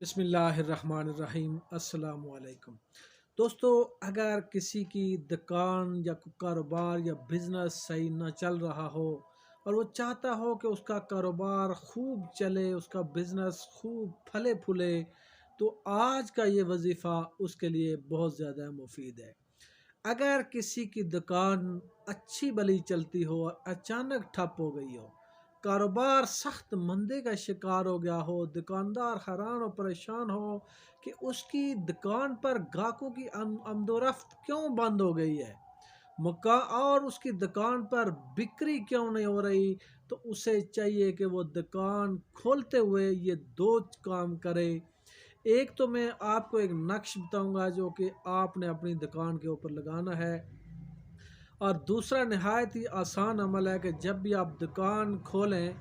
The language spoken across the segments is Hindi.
बिस्मिल्लाहिर्रहमानिर्रहीम अस्सलाम वालेकुम। दोस्तों, अगर किसी की दुकान या कारोबार या बिज़नेस सही ना चल रहा हो और वो चाहता हो कि उसका कारोबार खूब चले, उसका बिज़नेस खूब फले फूले, तो आज का ये वजीफ़ा उसके लिए बहुत ज़्यादा मुफीद है। अगर किसी की दुकान अच्छी भली चलती हो और अचानक ठप हो गई हो, कारोबार सख्त मंदे का शिकार हो गया हो, दुकानदार हैरान और परेशान हो कि उसकी दुकान पर ग्राहकों की आमदोरफ्त क्यों बंद हो गई है, मक्का और उसकी दुकान पर बिक्री क्यों नहीं हो रही, तो उसे चाहिए कि वो दुकान खोलते हुए ये दो काम करे। एक तो मैं आपको एक नक्श बताऊंगा जो कि आपने अपनी दुकान के ऊपर लगाना है, और दूसरा नहायत ही आसान अमल है कि जब भी आप दुकान खोलें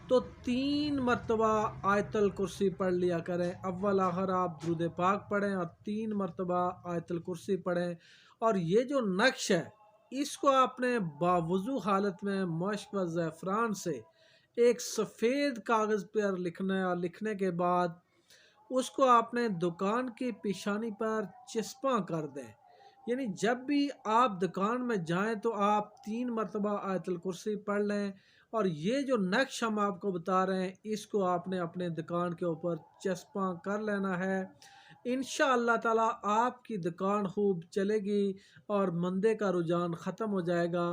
तो 3 मरतबा आयतल कुर्सी पढ़ लिया करें। अव्वल आखिर आप दुरूद पाक पढ़ें और 3 मरतबा आयतल कुर्सी पढ़ें। और ये जो नक्श है, इसको आपने बावुज़ू हालत में मश्क व ज़ैफ़रान से एक सफ़ेद कागज़ पर लिखना है, और लिखने के बाद उसको आपने दुकान की पेशानी पर चिस्पा कर दें। यानी जब भी आप दुकान में जाएं तो आप 3 मरतबा आयतल कुर्सी पढ़ लें, और ये जो नक्श हम आपको बता रहे हैं इसको आपने अपने दुकान के ऊपर चस्पा कर लेना है। इंशाअल्लाह ताला आपकी दुकान खूब चलेगी और मंदे का रुझान ख़त्म हो जाएगा।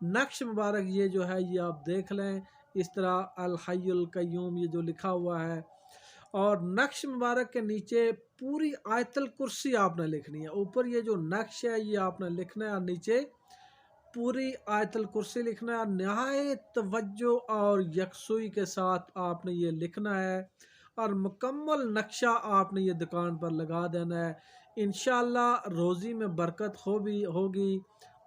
नक्श मुबारक ये जो है ये आप देख लें, इस तरह अल हय्युल कय्यूम ये जो लिखा हुआ है, और नक्श मुबारक के नीचे पूरी आयतल कुर्सी आपने लिखनी है। ऊपर ये जो नक्श है ये आपने लिखना है, और नीचे पूरी आयतल कुर्सी लिखना है। नहायत तवज्जो और यकसुई के साथ आपने ये लिखना है, और मुकम्मल नक्शा आपने ये दुकान पर लगा देना है। इंशाअल्लाह रोज़ी में बरकत हो भी होगी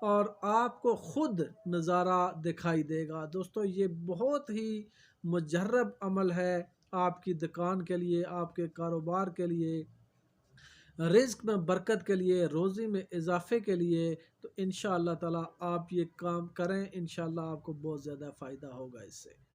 और आपको ख़ुद नज़ारा दिखाई देगा। दोस्तों, ये बहुत ही मुजर्रब अमल है आपकी दुकान के लिए, आपके कारोबार के लिए, रिज़्क में बरकत के लिए, रोज़ी में इजाफ़े के लिए। तो इंशाअल्लाह ताला आप ये काम करें, इंशाअल्लाह आपको बहुत ज़्यादा फ़ायदा होगा इससे।